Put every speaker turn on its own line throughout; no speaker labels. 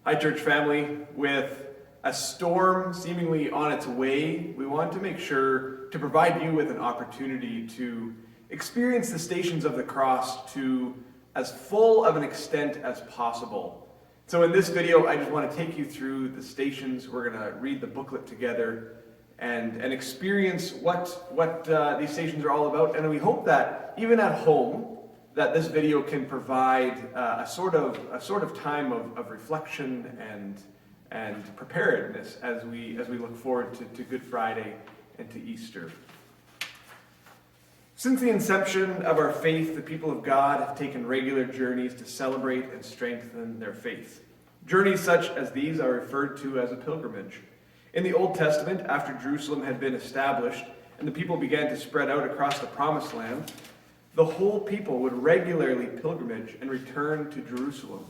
Hi, church family. With a storm seemingly on its way, we want to make sure to provide you with an opportunity to experience the Stations of the Cross to as full of an extent as possible. So in this video, I just want to take you through the stations. We're going to read the booklet together and experience what these stations are all about. And we hope that even at home, that this video can provide a sort of time of reflection and preparedness as we look forward to Good Friday and to Easter. Since the inception of our faith, the people of God have taken regular journeys to celebrate and strengthen their faith. Journeys such as these are referred to as a pilgrimage. In the Old Testament, after Jerusalem had been established and the people began to spread out across the Promised Land, the whole people would regularly pilgrimage and return to Jerusalem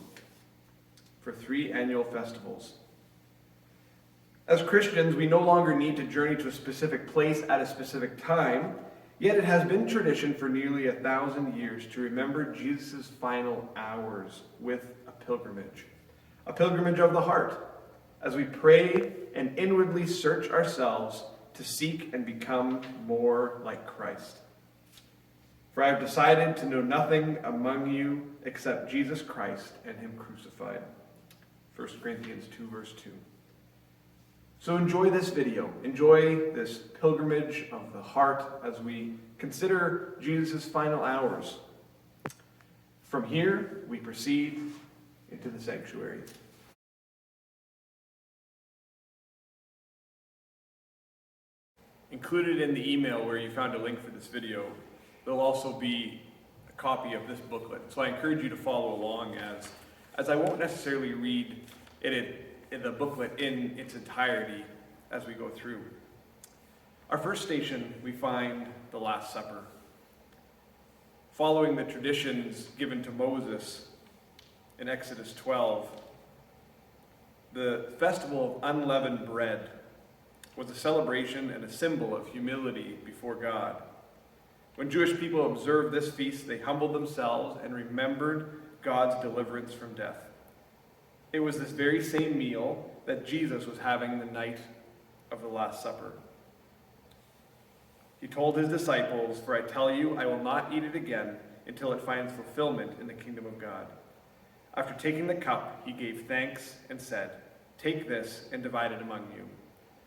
for 3 annual festivals. As Christians, we no longer need to journey to a specific place at a specific time, yet it has been tradition for nearly 1,000 years to remember Jesus' final hours with a pilgrimage of the heart, as we pray and inwardly search ourselves to seek and become more like Christ. For I have decided to know nothing among you except Jesus Christ and Him crucified. 1 Corinthians 2, verse 2. So enjoy this video. Enjoy this pilgrimage of the heart as we consider Jesus' final hours. From here, we proceed into the sanctuary. Included in the email where you found a link for this video, there'll also be a copy of this booklet. So I encourage you to follow along as I won't necessarily read the booklet in its entirety as we go through. Our first station, we find the Last Supper. Following the traditions given to Moses in Exodus 12, the festival of unleavened bread was a celebration and a symbol of humility before God. When Jewish people observed this feast, they humbled themselves and remembered God's deliverance from death. It was this very same meal that Jesus was having the night of the Last Supper. He told his disciples, "For I tell you, I will not eat it again until it finds fulfillment in the kingdom of God." After taking the cup, he gave thanks and said, "Take this and divide it among you.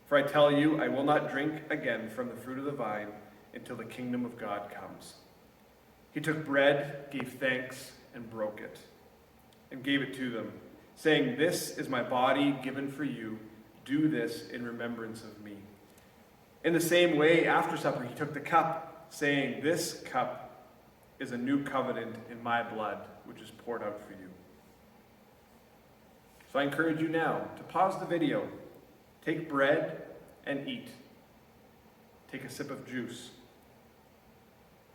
For I tell you, I will not drink again from the fruit of the vine until the kingdom of God comes." He took bread, gave thanks, and broke it, and gave it to them, saying, "This is my body given for you. Do this in remembrance of me." In the same way, after supper, he took the cup, saying, "This cup is a new covenant in my blood, which is poured out for you." So I encourage you now to pause the video, take bread and eat. Take a sip of juice.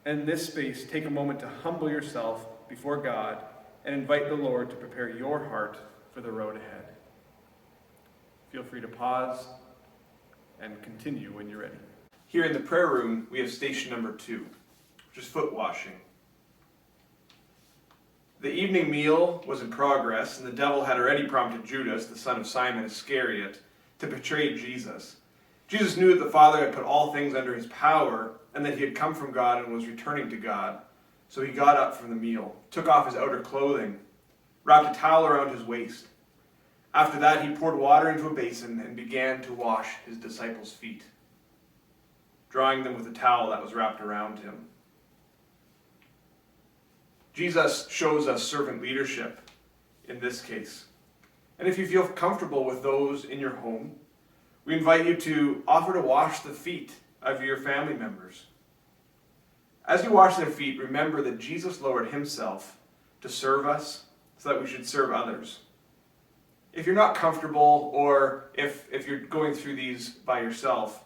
In this space, take a moment to humble yourself before God and invite the Lord to prepare your heart for the road ahead. Feel free to pause and continue when you're ready. Here in the prayer room, we have station number 2, which is foot washing. The evening meal was in progress, and the devil had already prompted Judas, the son of Simon Iscariot, to betray Jesus. Jesus knew that the Father had put all things under his power, and that he had come from God and was returning to God. So he got up from the meal, took off his outer clothing, wrapped a towel around his waist. After that, he poured water into a basin and began to wash his disciples' feet, drying them with a towel that was wrapped around him. Jesus shows us servant leadership in this case. And if you feel comfortable with those in your home, we invite you to offer to wash the feet of your family members. As you wash their feet, remember that Jesus lowered himself to serve us so that we should serve others. If you're not comfortable, or if you're going through these by yourself,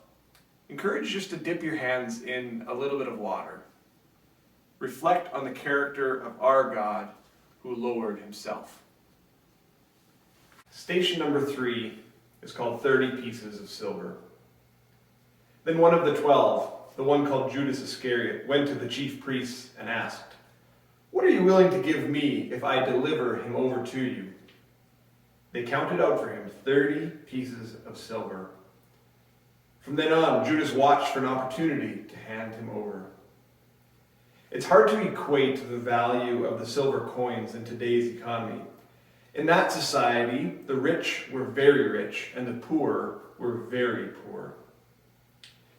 encourage just to dip your hands in a little bit of water. Reflect on the character of our God who lowered himself. Station number 3 is called 30 Pieces of Silver. Then one of the 12, the one called Judas Iscariot, went to the chief priests and asked, "What are you willing to give me if I deliver him over to you?" They counted out for him 30 pieces of silver. From then on, Judas watched for an opportunity to hand him over. It's hard to equate the value of the silver coins in today's economy. In that society, the rich were very rich and the poor were very poor.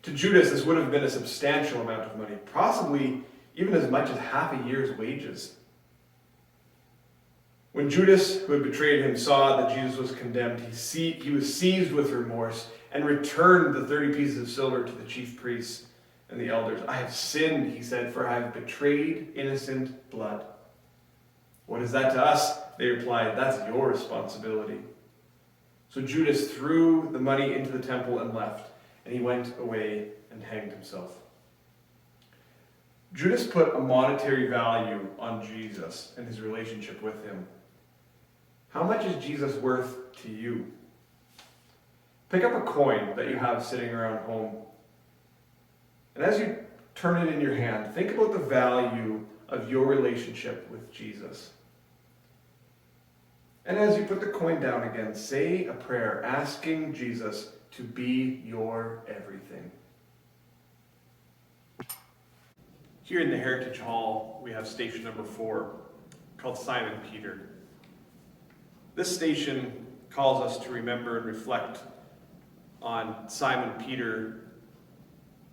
To Judas, this would have been a substantial amount of money, possibly even as much as half a year's wages. When Judas, who had betrayed him, saw that Jesus was condemned, he was seized with remorse and returned the 30 pieces of silver to the chief priests and the elders. I have sinned, he said, for I have betrayed innocent blood. What is that to us? They replied, that's your responsibility. So Judas threw the money into the temple and left, and he went away and hanged himself. Judas put a monetary value on Jesus and his relationship with him. How much is Jesus worth to you? Pick up a coin that you have sitting around home. And as you turn it in your hand, think about the value of your relationship with Jesus. And as you put the coin down again, say a prayer asking Jesus to be your everything. Here in the Heritage Hall, we have station number 4, called Simon Peter. This station calls us to remember and reflect on Simon Peter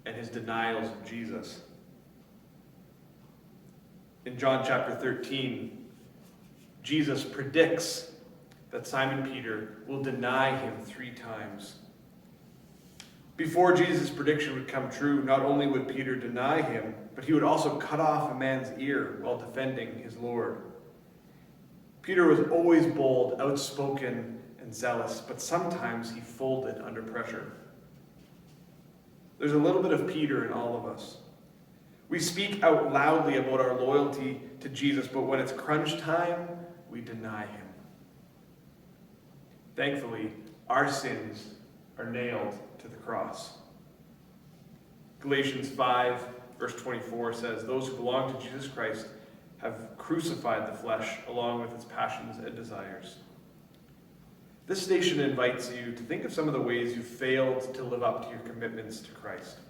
and his denials of Jesus. In John chapter 13, Jesus predicts that Simon Peter will deny him 3 times. Before Jesus' prediction would come true, not only would Peter deny him, but he would also cut off a man's ear while defending his Lord. Peter was always bold, outspoken, and zealous, but sometimes he folded under pressure. There's a little bit of Peter in all of us. We speak out loudly about our loyalty to Jesus, but when it's crunch time, we deny him. Thankfully, our sins are nailed to the cross. Galatians 5, verse 24 says, "Those who belong to Jesus Christ have crucified the flesh along with its passions and desires." This station invites you to think of some of the ways you failed to live up to your commitments to Christ.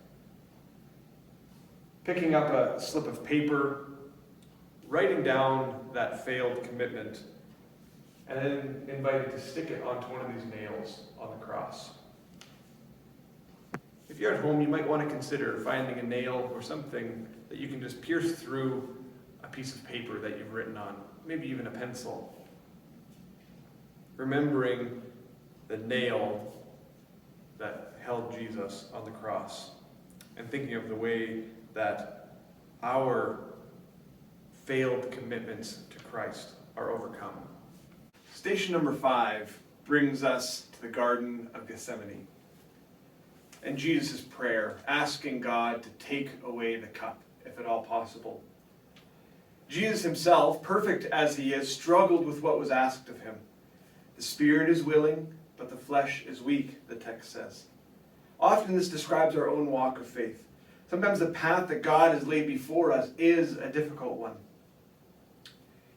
Picking up a slip of paper, writing down that failed commitment, and then invited to stick it onto one of these nails on the cross. If you're at home, you might want to consider finding a nail or something that you can just pierce through a piece of paper that you've written on, maybe even a pencil. Remembering the nail that held Jesus on the cross, and thinking of the way that our failed commitments to Christ are overcome. Station number 5 brings us to the Garden of Gethsemane and Jesus' prayer, asking God to take away the cup, if at all possible. Jesus himself, perfect as he is, struggled with what was asked of him. The spirit is willing, but the flesh is weak, the text says. Often this describes our own walk of faith. Sometimes the path that God has laid before us is a difficult one.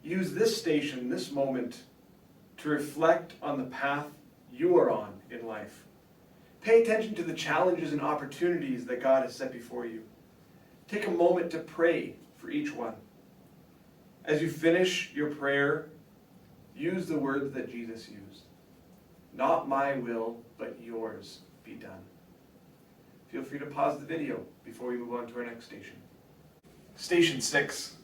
Use this station, this moment, to reflect on the path you are on in life. Pay attention to the challenges and opportunities that God has set before you. Take a moment to pray for each one. As you finish your prayer, use the words that Jesus used. Not my will, but yours be done. Feel free to pause the video before we move on to our next station. Station 6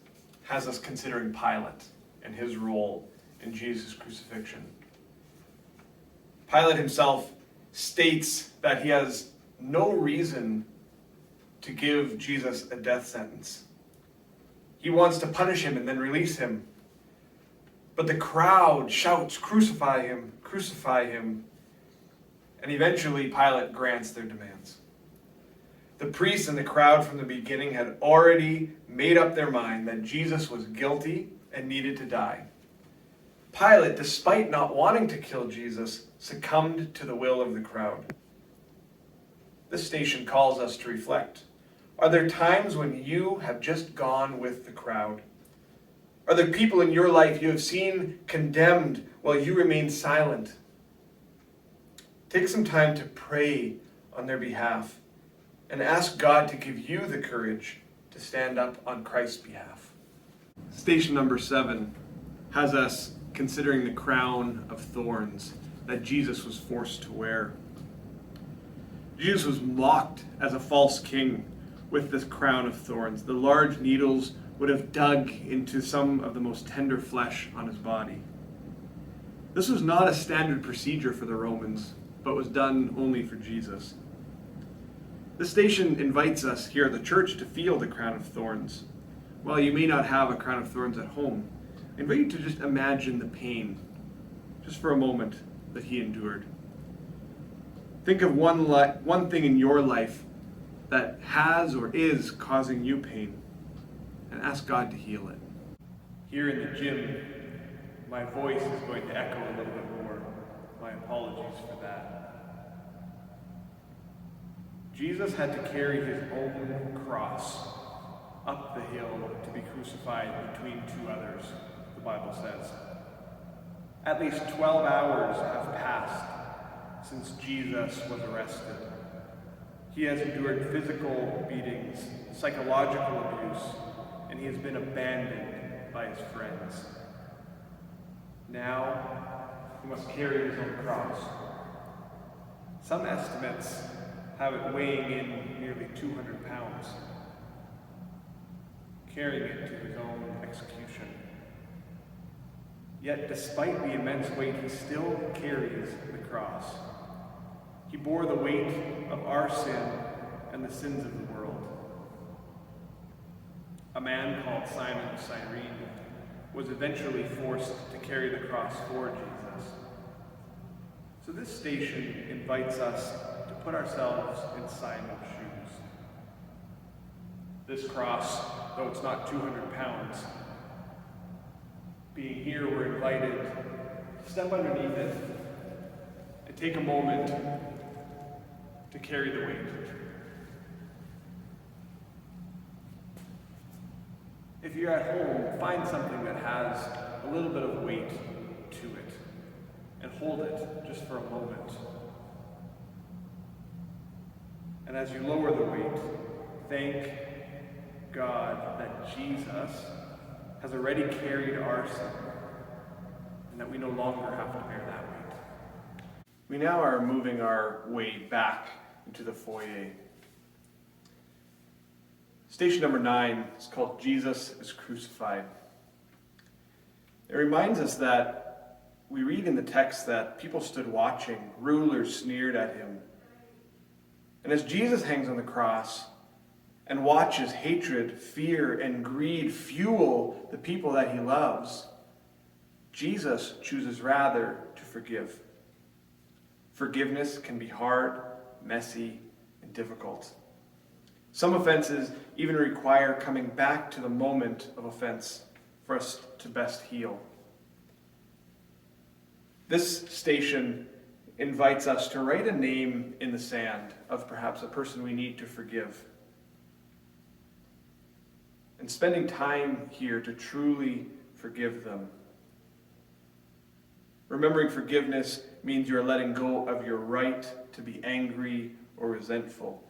has us considering Pilate and his role in Jesus' crucifixion. Pilate himself states that he has no reason to give Jesus a death sentence. He wants to punish him and then release him. But the crowd shouts, "Crucify him, crucify him." And eventually Pilate grants their demands. The priests and the crowd from the beginning had already made up their mind that Jesus was guilty and needed to die. Pilate, despite not wanting to kill Jesus, succumbed to the will of the crowd. This station calls us to reflect. Are there times when you have just gone with the crowd? Are there people in your life you have seen condemned while you remain silent? Take some time to pray on their behalf and ask God to give you the courage to stand up on Christ's behalf. Station number 7 has us considering the crown of thorns that Jesus was forced to wear. Jesus was mocked as a false king with this crown of thorns. The large needles would have dug into some of the most tender flesh on his body. This was not a standard procedure for the Romans, but was done only for Jesus. This station invites us here at the church to feel the crown of thorns. While you may not have a crown of thorns at home, I invite you to just imagine the pain, just for a moment, that he endured. Think of one thing in your life that has or is causing you pain, and ask God to heal it. Here in the gym, my voice is going to echo a little bit more. My apologies for that. Jesus had to carry his own cross up the hill to be crucified between two others, the Bible says. At least 12 hours have passed since Jesus was arrested. He has endured physical beatings, psychological abuse, and he has been abandoned by his friends. Now, he must carry his own cross. Some estimates have it weighing in nearly 200 pounds, carrying it to his own execution. Yet, despite the immense weight, he still carries the cross. He bore the weight of our sin and the sins of the world. A man called Simon of Cyrene was eventually forced to carry the cross for Jesus. So this station invites us to put ourselves in Simon's shoes. This cross, though it's not 200 pounds, being here, we're invited to step underneath it and take a moment to carry the weight. If you're at home, find something that has a little bit of weight to it and hold it just for a moment. And as you lower the weight, thank God that Jesus has already carried our sin and that we no longer have to bear that weight. We now are moving our way back into the foyer. Station number 9 is called Jesus is Crucified. It reminds us that we read in the text that people stood watching, rulers sneered at him. And as Jesus hangs on the cross and watches hatred, fear, and greed fuel the people that he loves, Jesus chooses rather to forgive. Forgiveness can be hard, messy, and difficult. Some offenses even require coming back to the moment of offense for us to best heal. This station invites us to write a name in the sand of perhaps a person we need to forgive. And spending time here to truly forgive them. Remembering forgiveness means you're letting go of your right to be angry or resentful.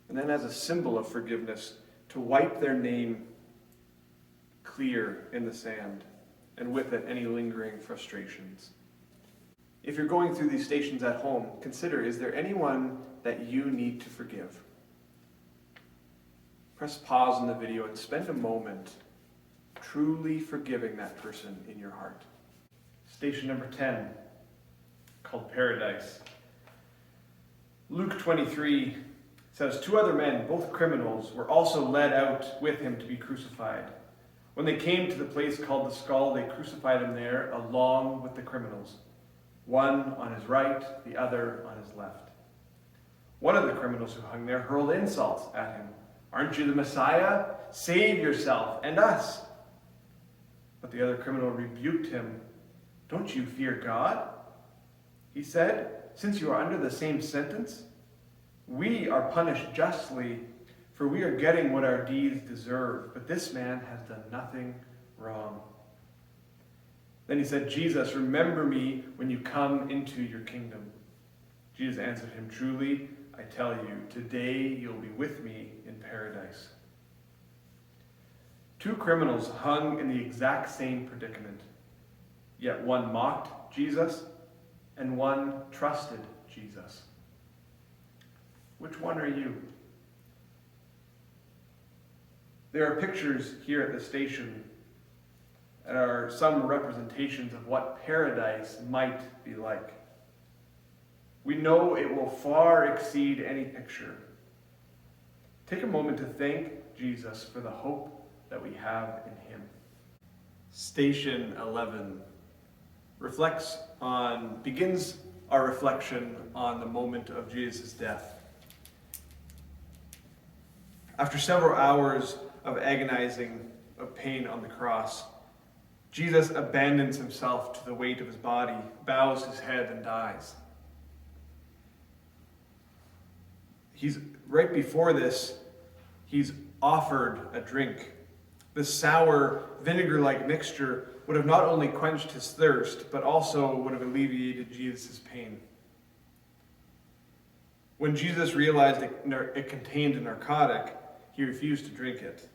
And then as a symbol of forgiveness, to wipe their name clear in the sand, and with it any lingering frustrations. If you're going through these stations at home, consider, is there anyone that you need to forgive? Press pause on the video and spend a moment truly forgiving that person in your heart. Station number 10, called Paradise. Luke 23 says, 2 other men, both criminals, were also led out with him to be crucified. When they came to the place called the Skull, they crucified him there along with the criminals, one on his right, the other on his left. One of the criminals who hung there hurled insults at him. Aren't you the Messiah? Save yourself and us. But the other criminal rebuked him. Don't you fear God? He said, since you are under the same sentence, we are punished justly, for we are getting what our deeds deserve, but this man has done nothing wrong." Then he said, "Jesus, remember me when you come into your kingdom." Jesus answered him, "Truly, I tell you, today you'll be with me in paradise." Two criminals hung in the exact same predicament, yet one mocked Jesus and one trusted Jesus. Which one are you? There are pictures here at the station that are some representations of what paradise might be like. We know it will far exceed any picture. Take a moment to thank Jesus for the hope that we have in him. Station 11 begins our reflection on the moment of Jesus' death. After several hours of agonizing of pain on the cross, Jesus abandons himself to the weight of his body, bows his head, and dies. Right before this, he's offered a drink. The sour, vinegar-like mixture would have not only quenched his thirst, but also would have alleviated Jesus' pain. When Jesus realized it contained a narcotic, he refused to drink it,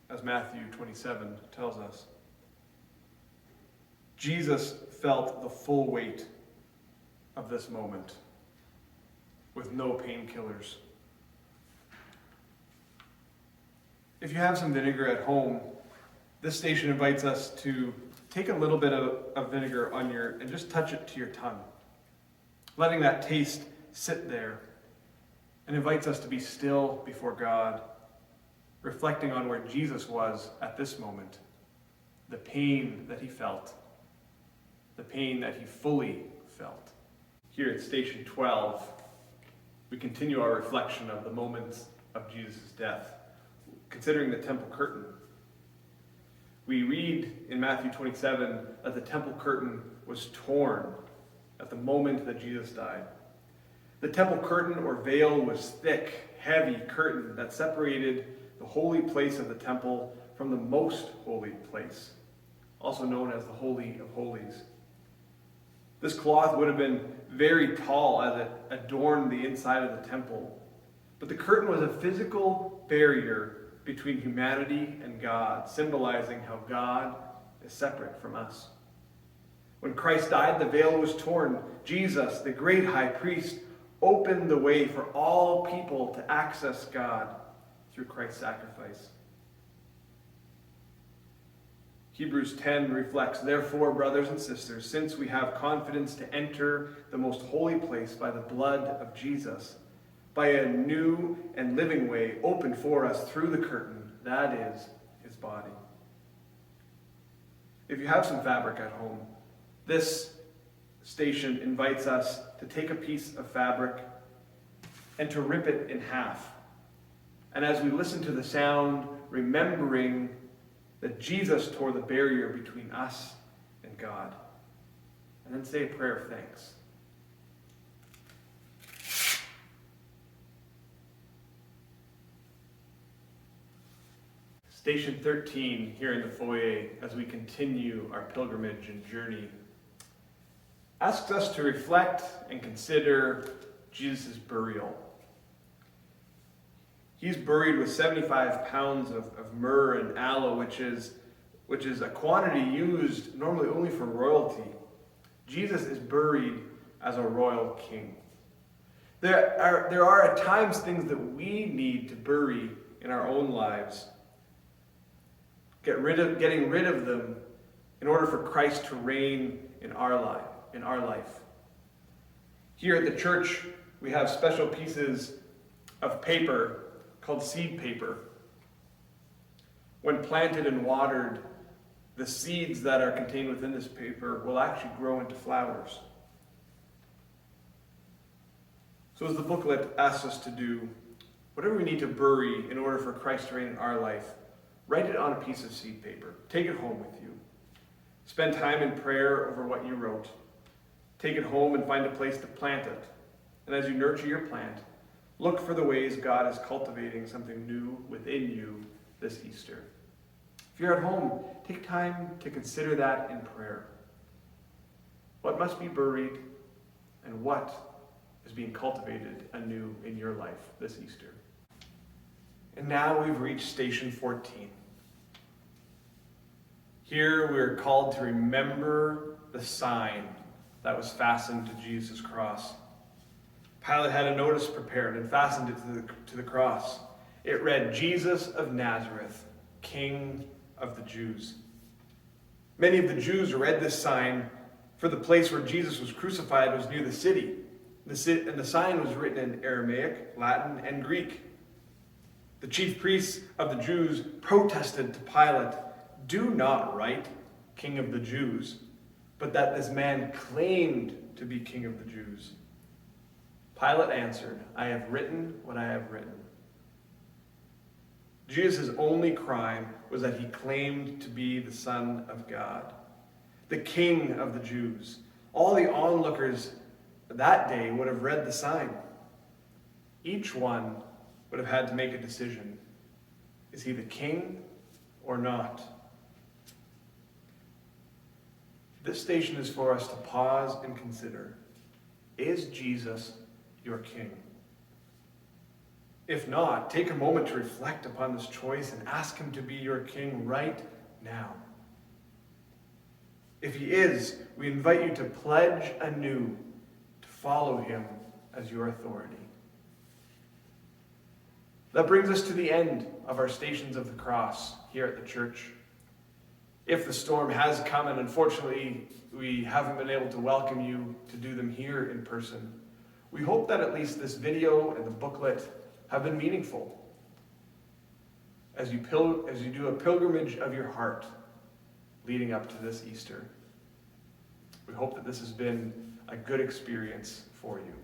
as Matthew 27 tells us. Jesus felt the full weight of this moment with no painkillers. If you have some vinegar at home, this station invites us to take a little bit of vinegar and just touch it to your tongue, letting that taste sit there, and invites us to be still before God, reflecting on where Jesus was at this moment, the pain that he felt, the pain that he fully felt. Here at Station 12, we continue our reflection of the moments of Jesus' death, considering the temple curtain. We read in Matthew 27 that the temple curtain was torn at the moment that Jesus died. The temple curtain or veil was thick, heavy curtain that separated the holy place of the temple from the most holy place, also known as the Holy of Holies. This cloth would have been very tall as it adorned the inside of the temple, but the curtain was a physical barrier between humanity and God, symbolizing how God is separate from us. When Christ died, the veil was torn. Jesus, the great high priest, opened the way for all people to access God through Christ's sacrifice. Hebrews 10 reflects, "Therefore, brothers and sisters, since we have confidence to enter the most holy place by the blood of Jesus, by a new and living way opened for us through the curtain, that is, his body." If you have some fabric at home, this station invites us to take a piece of fabric and to rip it in half. And as we listen to the sound, remembering that Jesus tore the barrier between us and God. And then say a prayer of thanks. Station 13 here in the foyer, as we continue our pilgrimage and journey, asks us to reflect and consider Jesus' burial. He's buried with 75 pounds of myrrh and aloe, which is a quantity used normally only for royalty. Jesus is buried as a royal king. There are at times things that we need to bury in our own lives, getting rid of them in order for Christ to reign in our life. Here at the church, we have special pieces of paper called seed paper. When planted and watered, the seeds that are contained within this paper will actually grow into flowers. So as the booklet asks us to do, whatever we need to bury in order for Christ to reign in our life, write it on a piece of seed paper. Take it home with you. Spend time in prayer over what you wrote. Take it home and find a place to plant it. And as you nurture your plant, Look for the ways God is cultivating something new within you this Easter. If you're at home, take time to consider that in prayer. What must be buried and what is being cultivated anew in your life this Easter? And now we've reached station 14. Here we are called to remember the sign that was fastened to Jesus' cross. Pilate had a notice prepared and fastened it to the cross. It read, "Jesus of Nazareth, King of the Jews." Many of the Jews read this sign, for the place where Jesus was crucified was near the city. And the sign was written in Aramaic, Latin, and Greek. The chief priests of the Jews protested to Pilate, "Do not write, King of the Jews, but that this man claimed to be King of the Jews." Pilate answered, "I have written what I have written." Jesus' only crime was that he claimed to be the Son of God, the King of the Jews. All the onlookers that day would have read the sign. Each one would have had to make a decision. Is he the king or not? This station is for us to pause and consider. Is Jesus your king? If not, take a moment to reflect upon this choice and ask him to be your king right now. If he is, we invite you to pledge anew to follow him as your authority. That brings us to the end of our Stations of the Cross here at the church. If the storm has come, and unfortunately we haven't been able to welcome you to do them here in person, we hope that at least this video and the booklet have been meaningful as you do a pilgrimage of your heart leading up to this Easter. We hope that this has been a good experience for you.